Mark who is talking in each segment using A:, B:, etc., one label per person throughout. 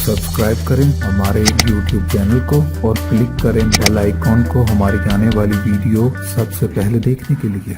A: Subscribe करें हमारे YouTube channel को और क्लिक करें बेल आइकॉन को हमारी आने वाली वीडियो सबसे पहले देखने के लिए।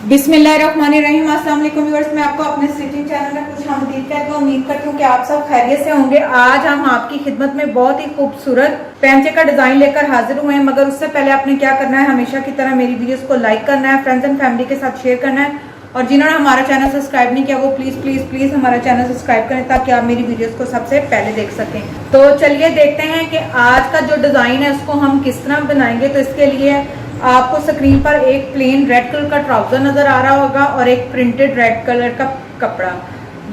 B: बिस्मिल्लाहिर्रहमानिर्रहीम। अस्सलाम वालेकुम व्यूअर्स, मैं आपको अपने स्टिचिंग चैनल में खुश आमदीद कहती हूँ। उम्मीद करती हूँ कि आप सब खैरियत से होंगे। आज हम आपकी खिदमत में बहुत ही खूबसूरत पैंचे का डिजाइन लेकर हाजिर हुए हैं, मगर उससे पहले आपने क्या करना है, हमेशा की तरह मेरी वीडियोस को लाइक करना है, फ्रेंड्स एंड फैमिली के साथ शेयर करना है, और जिन्होंने हमारा चैनल सब्सक्राइब नहीं किया वो प्लीज प्लीज प्लीज हमारा चैनल सब्सक्राइब करें ताकि आप मेरी वीडियोस को सबसे पहले देख सकें। तो चलिए देखते हैं कि आज का जो डिजाइन है उसको हम किस तरह बनाएंगे। तो इसके लिए आपको स्क्रीन पर एक प्लेन रेड कलर का ट्राउजर नजर आ रहा होगा और एक प्रिंटेड रेड कलर का कपड़ा।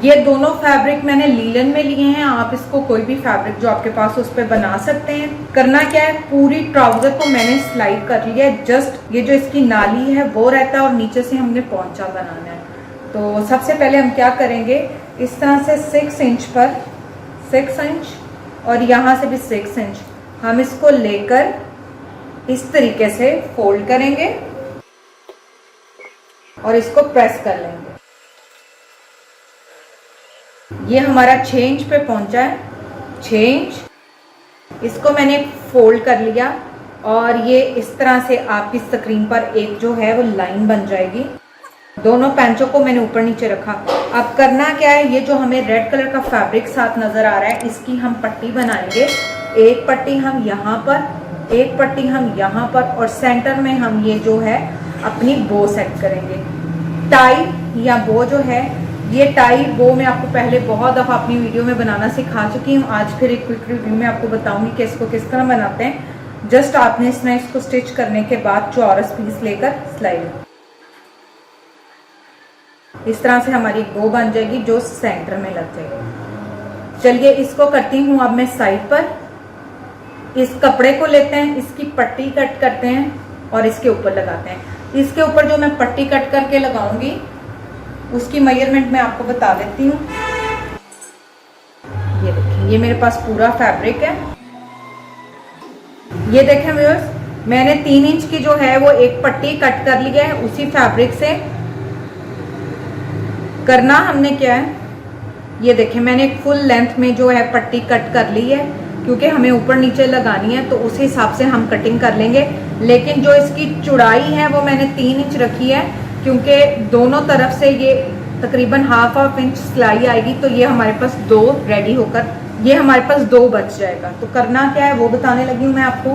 B: ये दोनों फैब्रिक मैंने लीलन में लिए हैं। आप इसको कोई भी फैब्रिक जो आपके पास उस पर बना सकते हैं। करना क्या है, पूरी ट्राउजर को मैंने सिलाई कर लिया है। जस्ट ये जो इसकी नाली है वो रहता है और नीचे से हमने पोंचा बनाना है। तो सबसे पहले हम क्या करेंगे, इस तरह से 6 इंच पर 6 इंच और यहाँ से भी 6 इंच हम इसको लेकर इस तरीके से फोल्ड करेंगे और इसको प्रेस कर लेंगे। ये हमारा 6 इंच पे पहुंचा है, 6 इंच। इसको मैंने फोल्ड कर लिया और ये इस तरह से आपकी स्क्रीन पर एक जो है वो लाइन बन जाएगी। दोनों पैंचों को मैंने ऊपर नीचे रखा। अब करना क्या है, ये जो हमें रेड कलर का फैब्रिक साथ नजर आ रहा है इसकी हम पट्टी बनाएंगे। एक पट्टी हम यहाँ पर, एक पट्टी हम यहाँ पर, और सेंटर में हम ये जो है अपनी बो सेट करेंगे। टाई या बो जो है, ये टाई बो मैं आपको पहले बहुत दफ़ा अपनी वीडियो में बनाना सिखा चुकी हूँ। आज फिर एक क्विक रिव्यू में आपको बताऊंगी कि इसको किस तरह बनाते हैं। जस्ट आपने इसको स्टिच करने के बाद चौरस पीस लेकर सिलाई लो। इस तरह से हमारी बो बन जाएगी जो सेंटर में लग जाएगी। चलिए इसको करती हूँ अब मैं साइड पर। इस कपड़े को लेते हैं, इसकी पट्टी कट करते हैं और इसके ऊपर लगाते हैं। इसके ऊपर जो मैं पट्टी कट करके लगाऊंगी उसकी मेजरमेंट मैं आपको बता देती हूँ। ये देखिए, ये मेरे पास पूरा फैब्रिक है। ये देखें व्यूअर्स, मैंने 3 इंच की जो है वो एक पट्टी कट कर ली है उसी फैब्रिक से। करना हमने क्या है, ये देखें मैंने एक फुल लेंथ में जो है पट्टी कट कर ली है, क्योंकि हमें ऊपर नीचे लगानी है तो उस हिसाब से हम कटिंग कर लेंगे। लेकिन जो इसकी चौड़ाई है वो मैंने 3 इंच रखी है, क्योंकि दोनों तरफ से ये तकरीबन हाफ इंच सिलाई आएगी। तो ये हमारे पास 2 रेडी होकर ये हमारे पास 2 बच जाएगा। तो करना क्या है वो बताने लगी हूँ मैं आपको।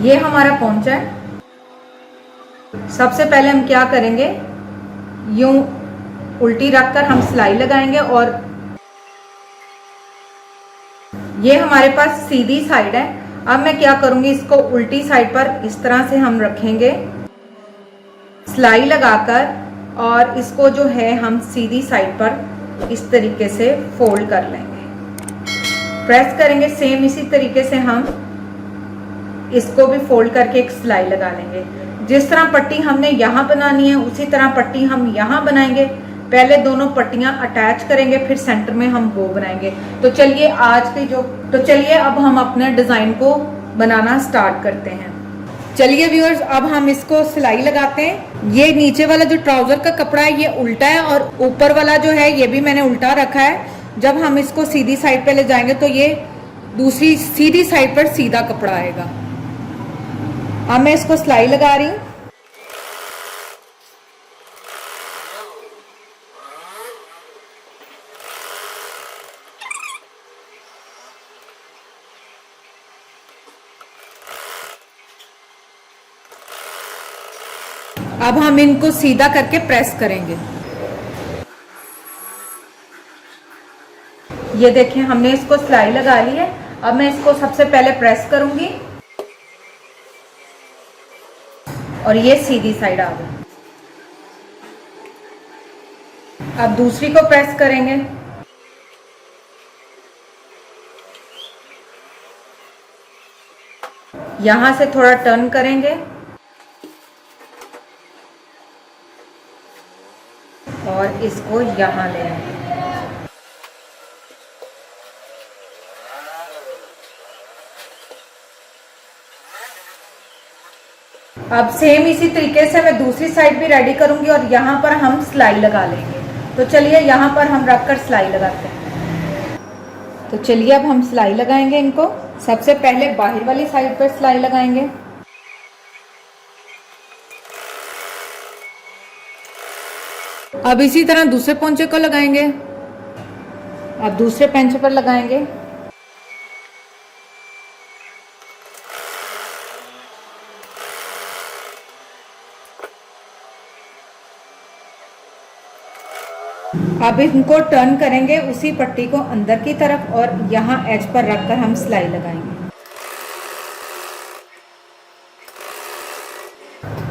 B: ये हमारा पोंचा है। सबसे पहले हम क्या करेंगे, यूं उल्टी रखकर हम सिलाई लगाएंगे और ये हमारे पास सीधी साइड है। अब मैं क्या करूंगी, इसको उल्टी साइड पर इस तरह से हम रखेंगे सिलाई लगाकर, और इसको जो है हम सीधी साइड पर इस तरीके से फोल्ड कर लेंगे, प्रेस करेंगे। सेम इसी तरीके से हम इसको भी फोल्ड करके एक सिलाई लगा लेंगे। जिस तरह पट्टी हमने यहाँ बनानी है उसी तरह पट्टी हम यहाँ बनाएंगे। पहले दोनों पट्टियां अटैच करेंगे, फिर सेंटर में हम बो बनाएंगे। तो चलिए अब हम अपने डिजाइन को बनाना स्टार्ट करते हैं। चलिए व्यूअर्स, अब हम इसको सिलाई लगाते हैं। ये नीचे वाला जो ट्राउजर का कपड़ा है ये उल्टा है और ऊपर वाला जो है ये भी मैंने उल्टा रखा है। जब हम इसको सीधी साइड पे ले जाएंगे तो ये दूसरी सीधी साइड पर सीधा कपड़ा आएगा। अब मैं इसको सिलाई लगा रही हूँ। अब हम इनको सीधा करके प्रेस करेंगे। ये देखें हमने इसको सिलाई लगा ली है। अब मैं इसको सबसे पहले प्रेस करूंगी और ये सीधी साइड आ गई। अब दूसरी को प्रेस करेंगे। यहां से थोड़ा टर्न करेंगे और इसको यहां ले आएंगे। अब सेम इसी तरीके से मैं दूसरी साइड भी रेडी करूंगी और यहाँ पर हम सिलाई लगा लेंगे। तो चलिए यहाँ पर हम रखकर सिलाई लगाते हैं। तो चलिए अब हम सिलाई लगाएंगे इनको। सबसे पहले बाहर वाली साइड पर सिलाई लगाएंगे। अब इसी तरह दूसरे पोंचे को लगाएंगे। अब दूसरे पोंचे पर लगाएंगे। अब इनको टर्न करेंगे उसी पट्टी को अंदर की तरफ और यहाँ एज पर रखकर हम सिलाई लगाएंगे।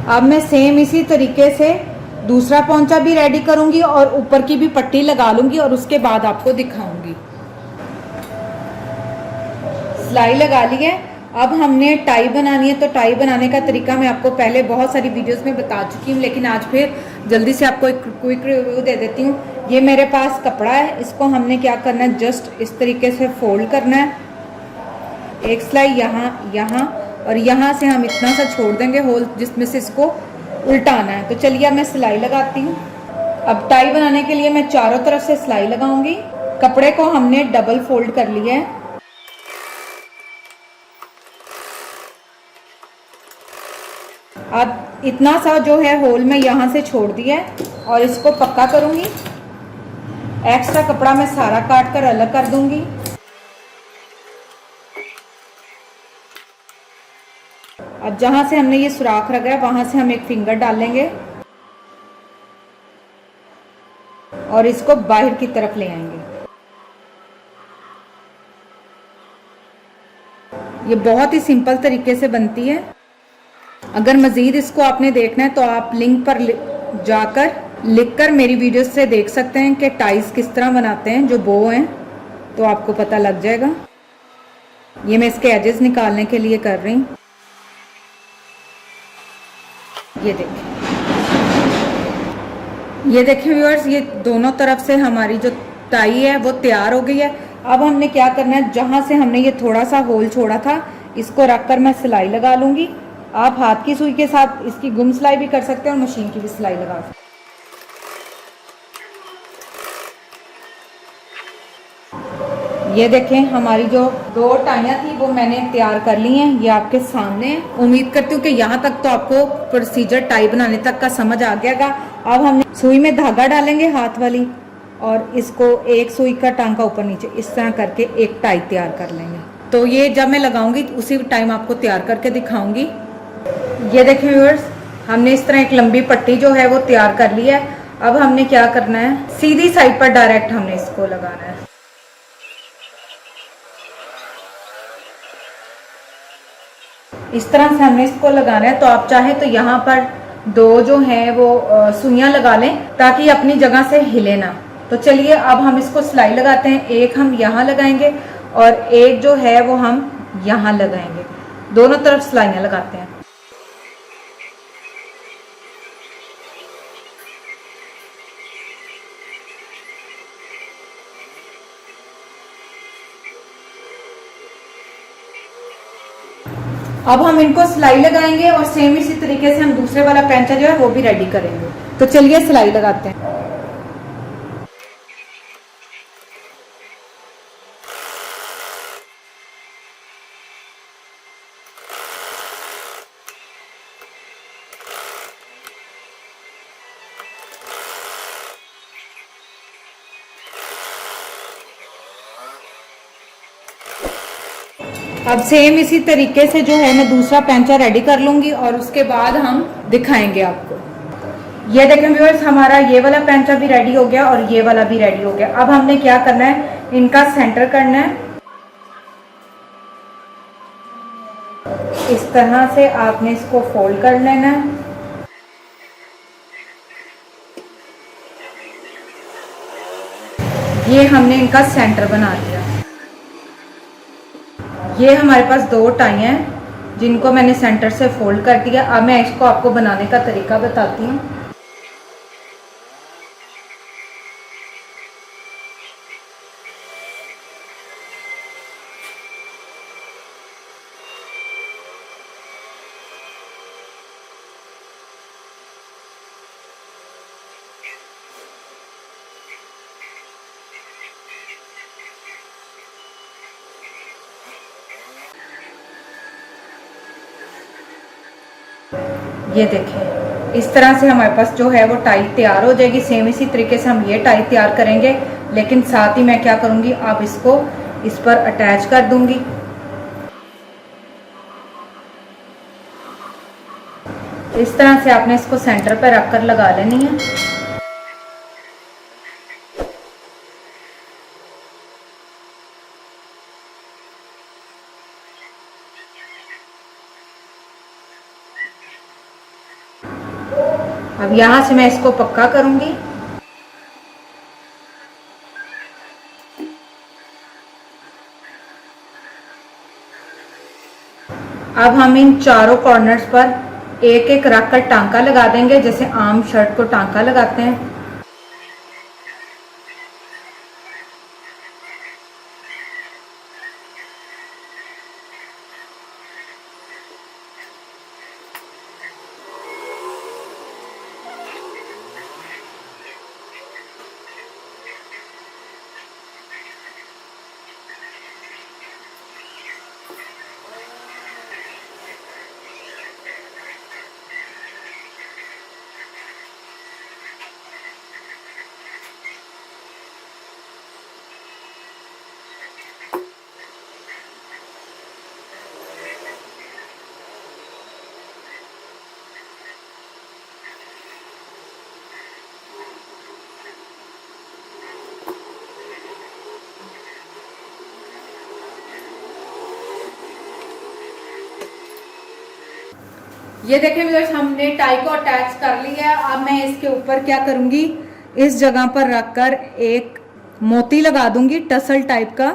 B: अब मैं सेम इसी तरीके से दूसरा पोंचा भी रेडी करूंगी और ऊपर की भी पट्टी लगा लूंगी और उसके बाद आपको दिखाऊंगी। सिलाई लगा ली है। अब हमने टाई बनानी है। तो टाई बनाने का तरीका मैं आपको पहले बहुत सारी वीडियोस में बता चुकी हूँ, लेकिन आज फिर जल्दी से आपको एक क्विक रिव्यू दे देती हूँ। ये मेरे पास कपड़ा है, इसको हमने क्या करना है, जस्ट इस तरीके से फोल्ड करना है। एक सिलाई यहाँ यहाँ और यहाँ से हम इतना सा छोड़ देंगे होल जिसमें से इसको उल्टाना है। तो चलिए अब मैं सिलाई लगाती हूँ। अब टाई बनाने के लिए मैं चारों तरफ से सिलाई लगाऊंगी। कपड़े को हमने डबल फोल्ड कर लिया है। अब इतना सा जो है होल मैं यहाँ से छोड़ दिया है और इसको पक्का करूंगी। एक्स्ट्रा कपड़ा मैं सारा काट कर अलग कर दूंगी। अब जहां से हमने ये सुराख रखा है वहां से हम एक फिंगर डालेंगे और इसको बाहर की तरफ ले आएंगे। ये बहुत ही सिंपल तरीके से बनती है। अगर मजीद इसको आपने देखना है तो आप लिंक पर जाकर लिखकर मेरी वीडियो से देख सकते हैं कि टाइज किस तरह बनाते हैं, जो बो हैं, तो आपको पता लग जाएगा। ये मैं इसके एजेस निकालने के लिए कर रही हूँ। ये देखिए व्यूअर्स, ये दोनों तरफ से हमारी जो टाई है वो तैयार हो गई है। अब हमने क्या करना है, जहां से हमने ये थोड़ा सा होल छोड़ा था इसको रखकर मैं सिलाई लगा लूंगी। आप हाथ की सुई के साथ इसकी गुम सिलाई भी कर सकते हैं और मशीन की भी सिलाई लगा सकते हैं। ये देखें, हमारी जो दो टाइयां थी वो मैंने तैयार कर ली हैं। ये आपके सामने है। उम्मीद करती हूँ कि यहाँ तक तो आपको प्रोसीजर टाई बनाने तक का समझ आ गया। अब हम सुई में धागा डालेंगे हाथ वाली और इसको एक सुई का टांका ऊपर नीचे इस तरह करके एक टाई तैयार कर लेंगे। तो ये जब मैं लगाऊंगी उसी टाइम आपको तैयार करके दिखाऊंगी। ये देखें व्यूअर्स, हमने इस तरह एक लंबी पट्टी जो है वो तैयार कर ली है। अब हमने क्या करना है, सीधी साइड पर डायरेक्ट हमने इसको लगाना है। इस तरह से हमने इसको लगाना है। तो आप चाहे तो यहाँ पर दो जो है वो सुइयां लगा लें ताकि अपनी जगह से हिले ना। तो चलिए अब हम इसको सिलाई लगाते हैं। एक हम यहाँ लगाएंगे और एक जो है वो हम यहाँ लगाएंगे। दोनों तरफ सिलाइयाँ लगाते हैं। अब हम इनको सिलाई लगाएंगे और सेम इसी तरीके से हम दूसरे वाला पैंचा जो है वो भी रेडी करेंगे। तो चलिए सिलाई लगाते हैं। अब सेम इसी तरीके से जो है मैं दूसरा पैंचा रेडी कर लूंगी और उसके बाद हम दिखाएंगे आपको। ये देखें व्यूअर्स, हमारा ये वाला पैंचा भी रेडी हो गया और ये वाला भी रेडी हो गया। अब हमने क्या करना है, इनका सेंटर करना है। इस तरह से आपने इसको फोल्ड कर लेना है। ये हमने इनका सेंटर बना लिया। ये हमारे पास दो टाई हैं जिनको मैंने सेंटर से फोल्ड कर दिया। अब मैं इसको आपको बनाने का तरीका बताती हूँ। ये देखें, इस तरह से हमारे पास जो है वो टाई तैयार हो जाएगी। सेम इसी तरीके से हम ये टाई तैयार करेंगे, लेकिन साथ ही मैं क्या करूँगी, अब इसको इस पर अटैच कर दूँगी। इस तरह से आपने इसको सेंटर पर रखकर लगा लेनी है। अब यहाँ से मैं इसको पक्का करूंगी। अब हम इन चारों कॉर्नर्स पर एक एक रखकर टांका लगा देंगे, जैसे आम शर्ट को टांका लगाते हैं। ये देखें व्यूअर्स, हमने टाई को अटैच कर लिया है। अब मैं इसके ऊपर क्या करूंगी, इस जगह पर रखकर एक मोती लगा दूंगी टसल टाइप का।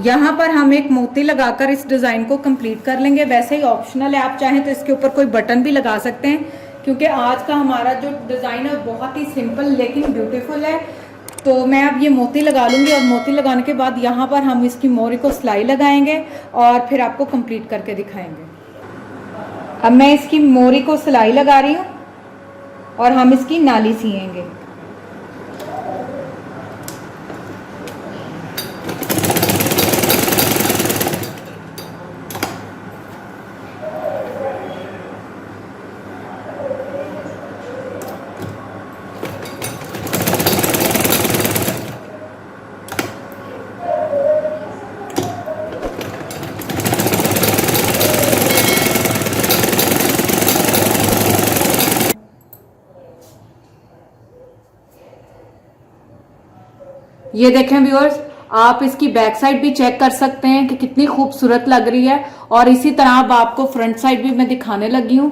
B: यहाँ पर हम एक मोती लगाकर इस डिजाइन को कंप्लीट कर लेंगे। वैसे ही ऑप्शनल है, आप चाहें तो इसके ऊपर कोई बटन भी लगा सकते हैं, क्योंकि आज का हमारा जो डिजाइन है बहुत ही सिंपल लेकिन ब्यूटीफुल है। तो मैं अब ये मोती लगा लूंगी, और मोती लगाने के बाद यहाँ पर हम इसकी मोरी को सिलाई लगाएंगे और फिर आपको कंप्लीट करके दिखाएंगे। अब मैं इसकी मोरी को सिलाई लगा रही हूँ और हम इसकी नाली सिएंगे। ये देखें व्यूअर्स, आप इसकी बैक साइड भी चेक कर सकते हैं कि कितनी खूबसूरत लग रही है, और इसी तरह अब आपको फ्रंट साइड भी मैं दिखाने लगी हूं।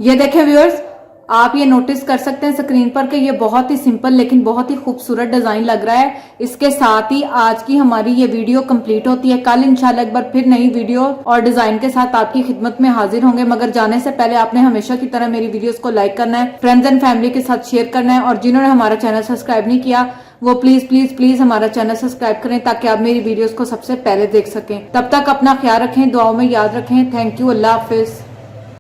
B: ये देखें व्यूअर्स, आप ये नोटिस कर सकते हैं स्क्रीन पर कि ये बहुत ही सिंपल लेकिन बहुत ही खूबसूरत डिजाइन लग रहा है। इसके साथ ही आज की हमारी ये वीडियो कंप्लीट होती है। कल इंशाल्लाह एक बार फिर नई वीडियो और डिजाइन के साथ आपकी खिदमत में हाजिर होंगे, मगर जाने से पहले आपने हमेशा की तरह मेरी वीडियोस को लाइक करना है, फ्रेंड्स एंड फैमिली के साथ शेयर करना है, और जिन्होंने हमारा चैनल सब्सक्राइब नहीं किया वो प्लीज प्लीज प्लीज हमारा चैनल सब्सक्राइब करें, ताकि आप मेरी वीडियोस को सबसे पहले देख सकें। तब तक अपना ख्याल रखें, दुआओं में याद रखें। Thank you, Allah Hafiz.